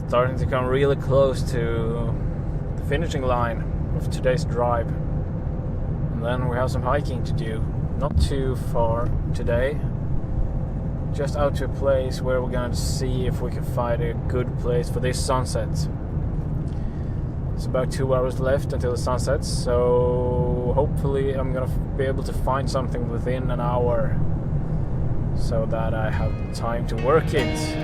Starting to come really close to the finishing line of today's drive, and then we have some hiking to do. Not too far today, just out to a place where we're going to see if we can find a good place for this sunset. It's about 2 hours left until the sun sets, so hopefully I'm gonna be able to find something within an hour so that I have time to work it.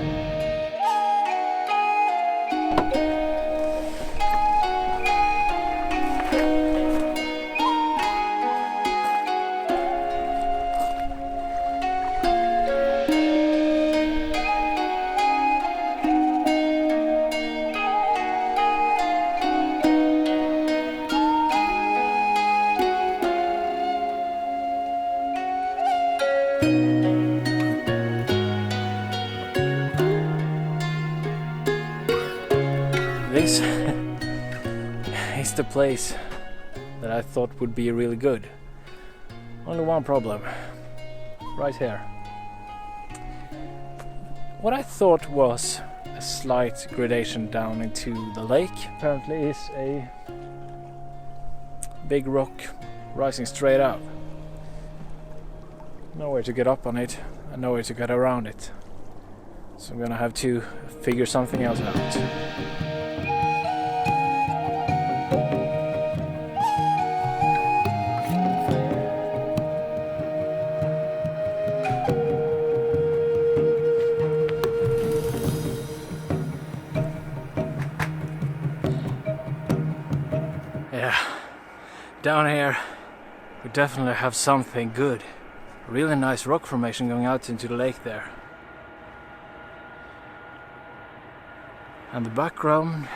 This is the place that I thought would be really good. Only one problem, right here. What I thought was a slight gradation down into the lake apparently is a big rock rising straight up. Nowhere to get up on it and nowhere to get around it. So I'm gonna have to figure something else out. Yeah, down here we definitely have something good. A really nice rock formation going out into the lake there. And the background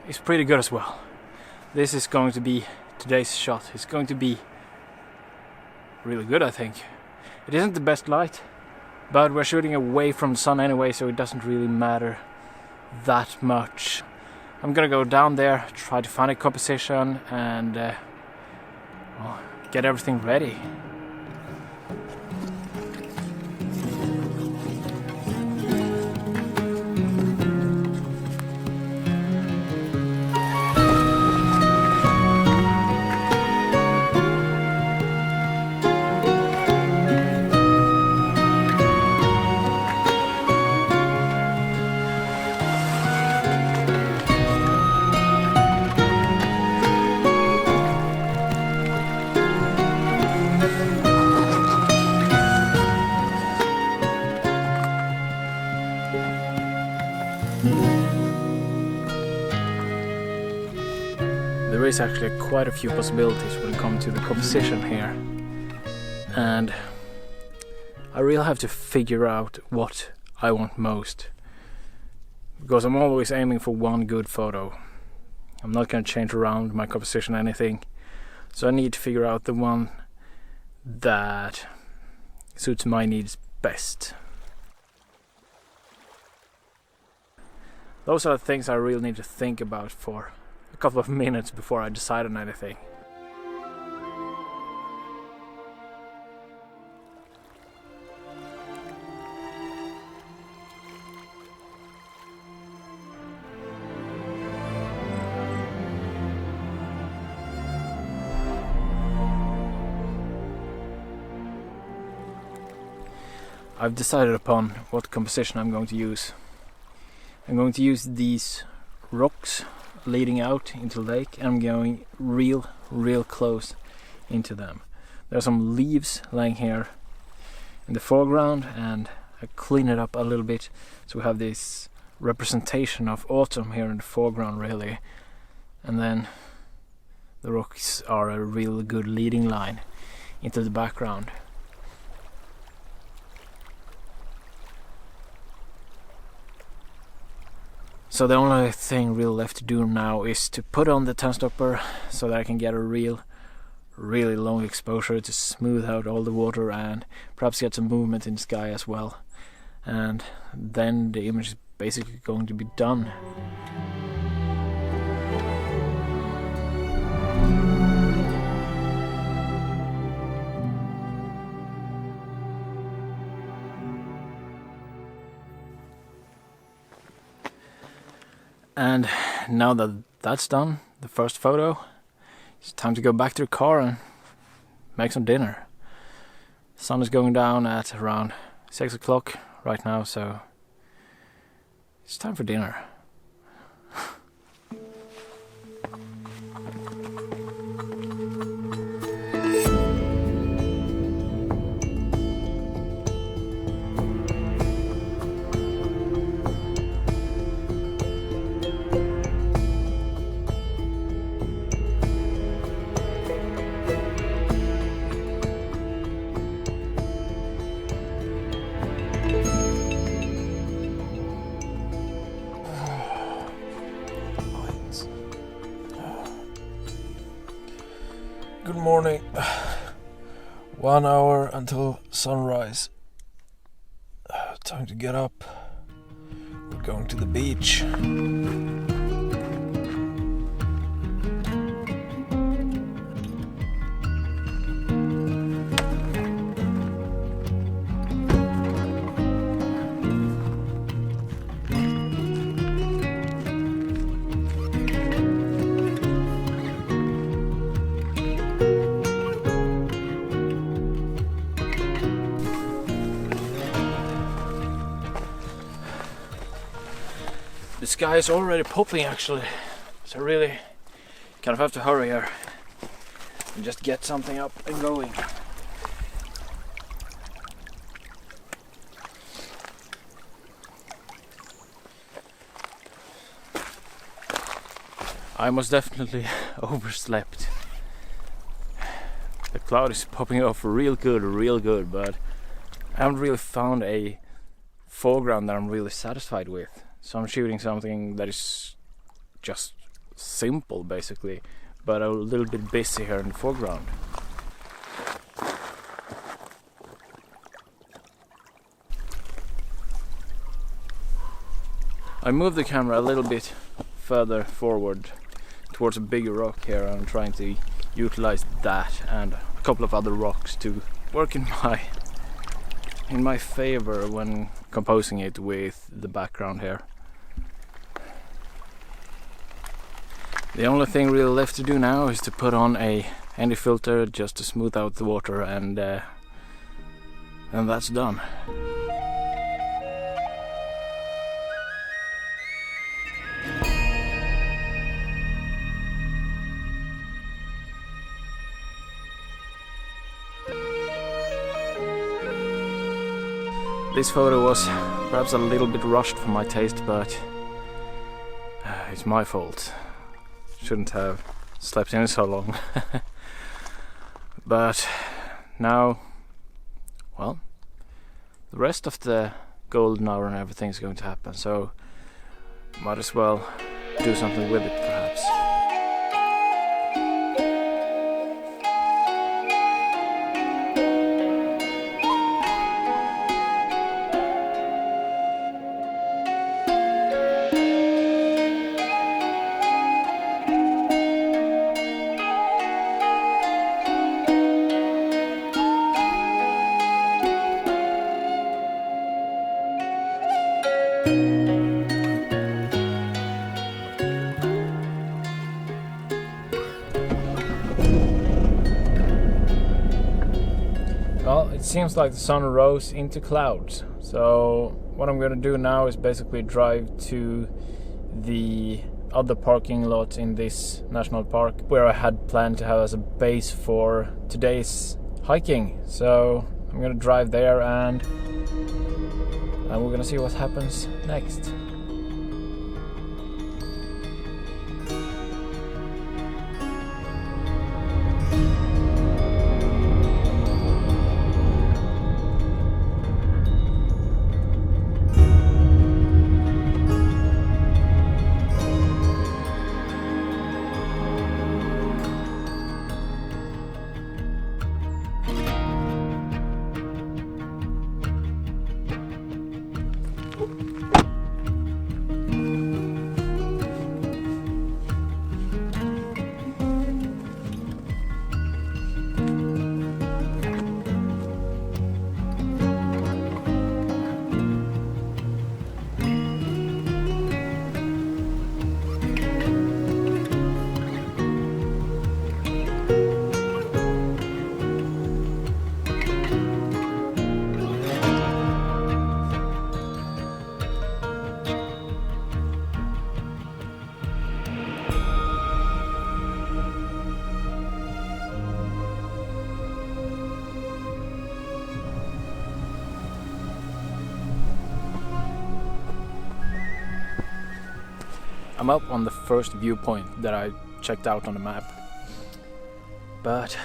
is pretty good as well. This is going to be today's shot. It's going to be really good, I think. It isn't the best light, but we're shooting away from the sun anyway, so it doesn't really matter that much. I'm gonna go down there, try to find a composition and well, get everything ready. There is actually quite a few possibilities when it comes to the composition here, and I really have to figure out what I want most, because I'm always aiming for one good photo. I'm not going to change around my composition or anything, so I need to figure out the one that suits my needs best. Those are the things I really need to think about for a couple of minutes before I decide on anything. I've decided upon what composition I'm going to use. I'm going to use these rocks leading out into the lake, and I'm going real close into them. There are some leaves lying here in the foreground, and I clean it up a little bit so we have this representation of autumn here in the foreground really, and then the rocks are a real good leading line into the background. So the only thing really left to do now is to put on the 10-stopper so that I can get a really long exposure to smooth out all the water and perhaps get some movement in the sky as well. And then the image is basically going to be done. And now that that's done, the first photo, it's time to go back to the car and make some dinner. The sun is going down at around 6 o'clock right now, so it's time for dinner. Good morning. 1 hour until sunrise. Time to get up. We're going to the beach. The sky is already popping actually, so really kind of have to hurry here and just get something up and going. I most definitely overslept. The cloud is popping off real good, but I haven't really found a foreground that I'm really satisfied with. So I'm shooting something that is just simple basically, but a little bit busy here in the foreground. I moved the camera a little bit further forward towards a bigger rock here. I'm trying to utilize that and a couple of other rocks to work in my favor when composing it with the background here. The only thing really left to do now is to put on a handy filter just to smooth out the water, and that's done. This photo was perhaps a little bit rushed for my taste, but it's my fault. Shouldn't have slept in so long. But now, well, the rest of the golden hour and everything is going to happen, so might as well do something with it perhaps. Well, it seems like the sun rose into clouds, so what I'm going to do now is basically drive to the other parking lot in this national park where I had planned to have as a base for today's hiking. So I'm going to drive there and we're going to see what happens next. I'm up on the first viewpoint that I checked out on the map. But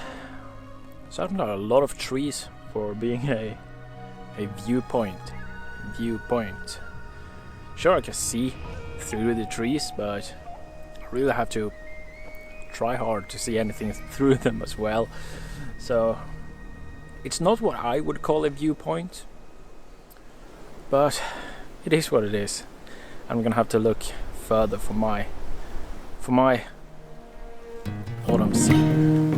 certainly a lot of trees for being a viewpoint. Sure, I can see through the trees, but I really have to try hard to see anything through them as well. So it's not what I would call a viewpoint, but it is what it is. I'm gonna have to look further for my autumn scene.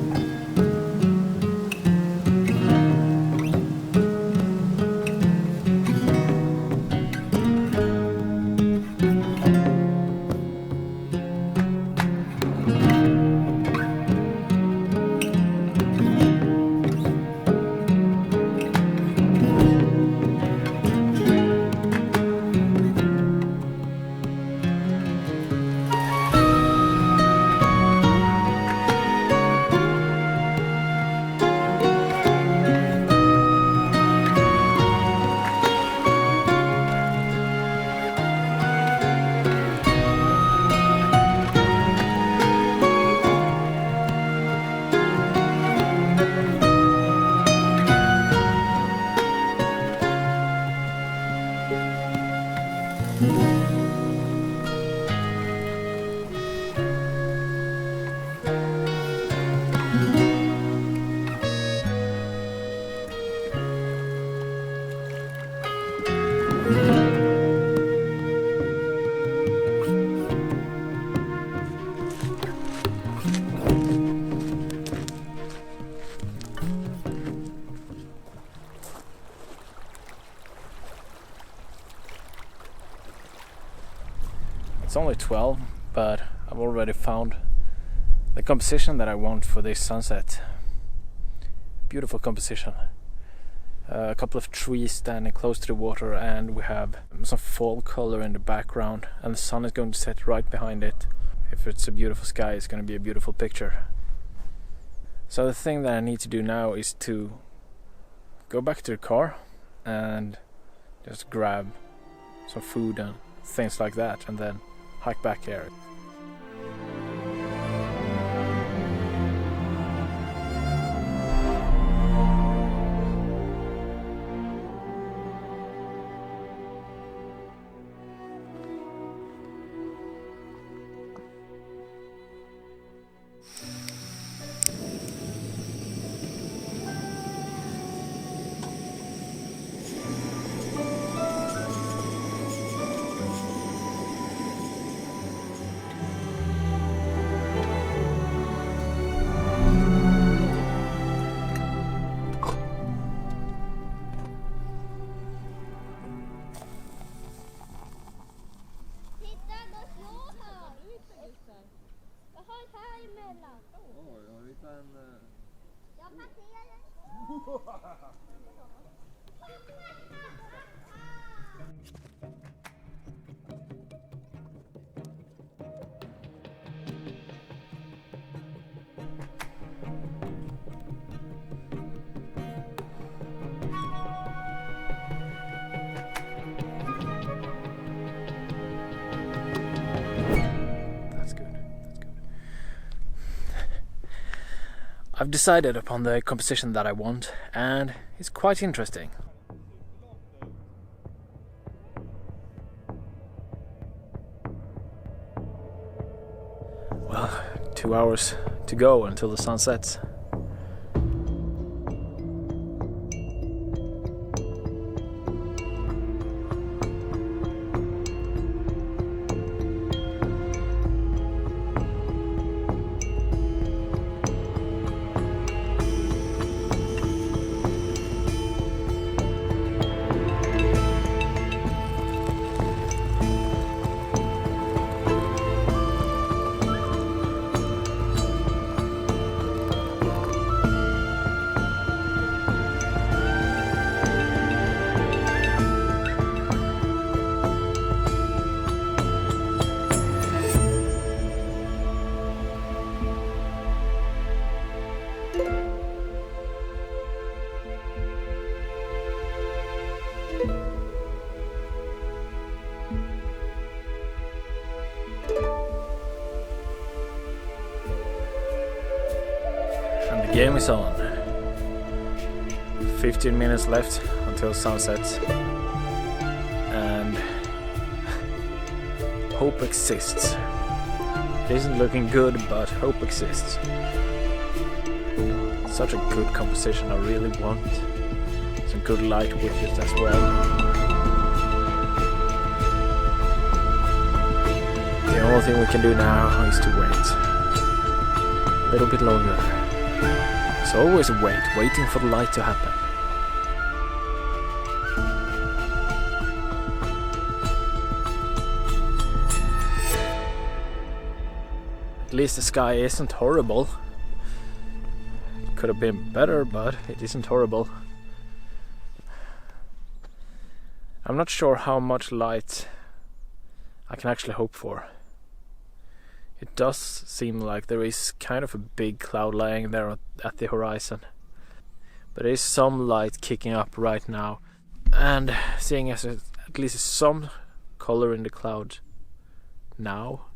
It's only 12, but I've already found the composition that I want for this sunset. Beautiful composition. A couple of trees standing close to the water, and we have some fall color in the background, and the sun is going to set right behind it. If it's a beautiful sky, it's going to be a beautiful picture. So the thing that I need to do now is to go back to the car and just grab some food and things like that, and then hike back here. I've decided upon the composition that I want, and it's quite interesting. Well, 2 hours to go until the sun sets. Game is on. 15 minutes left until sunset. And hope exists. It isn't looking good, but hope exists. Such a good composition. I really want some good light with it as well. The only thing we can do now is to wait. A little bit longer. It's always waiting for the light to happen. At least the sky isn't horrible. It could have been better, but it isn't horrible. I'm not sure how much light I can actually hope for. It does seem like there is kind of a big cloud lying there at the horizon. But there is some light kicking up right now. And seeing as at least some color in the cloud now,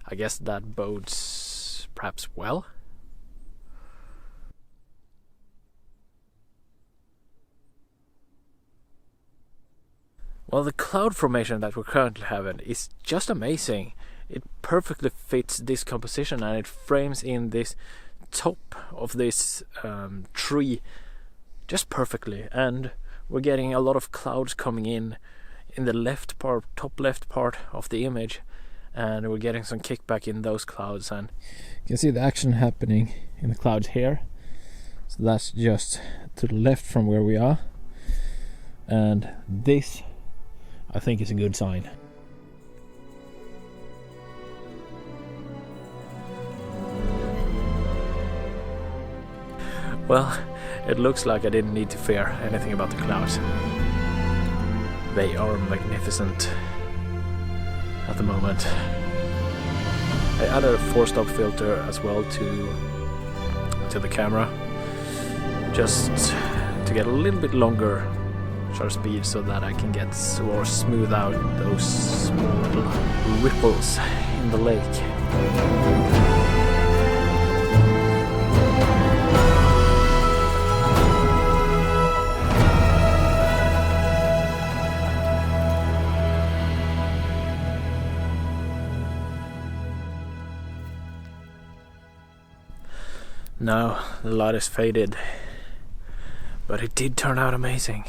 I guess that bodes perhaps well. Well, the cloud formation that we're currently having is just amazing. It perfectly fits this composition and it frames in this top of this tree just perfectly. And we're getting a lot of clouds coming in the left part, top left part of the image. And we're getting some kickback in those clouds. And you can see the action happening in the clouds here. So that's just to the left from where we are. And this, I think, is a good sign. Well, it looks like I didn't need to fear anything about the clouds. They are magnificent at the moment. I added a 4-stop filter as well to the camera, just to get a little bit longer shutter speed so that I can get or smooth out those small ripples in the lake. Now the light is faded, but it did turn out amazing.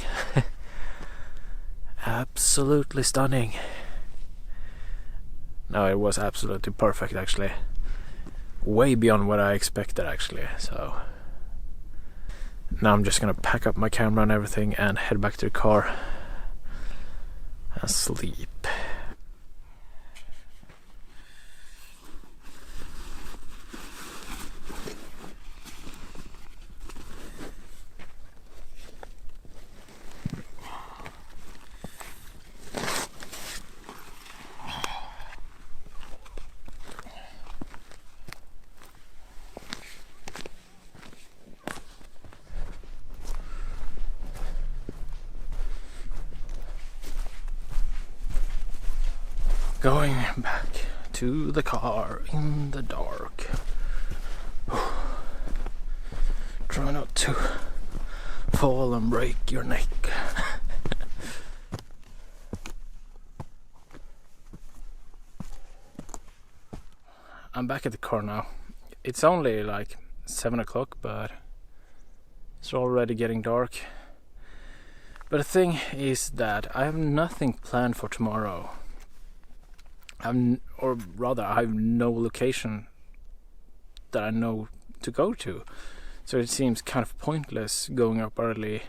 Absolutely stunning. No, it was absolutely perfect actually. Way beyond what I expected actually. So now I'm just gonna pack up my camera and everything and head back to the car and sleep. Going back to the car in the dark. Try not to fall and break your neck. I'm back at the car now. It's only like 7 o'clock, but it's already getting dark. But the thing is that I have nothing planned for tomorrow. I have no location that I know to go to. So it seems kind of pointless going up early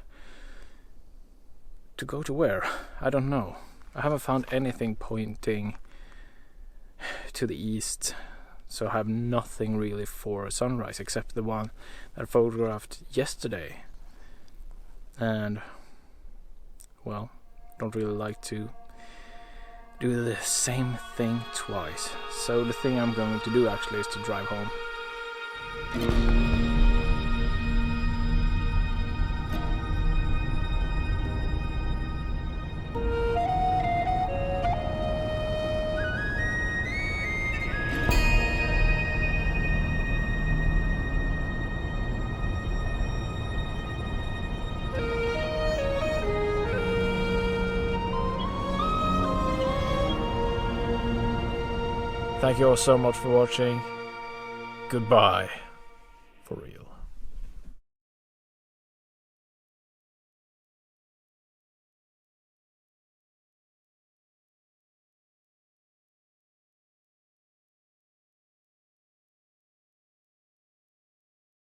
to go to where? I don't know. I haven't found anything pointing to the east. So I have nothing really for sunrise except the one that I photographed yesterday. And, well, don't really like to do the same thing twice. So the thing I'm going to do actually is to drive home. Thank you all so much for watching. Goodbye.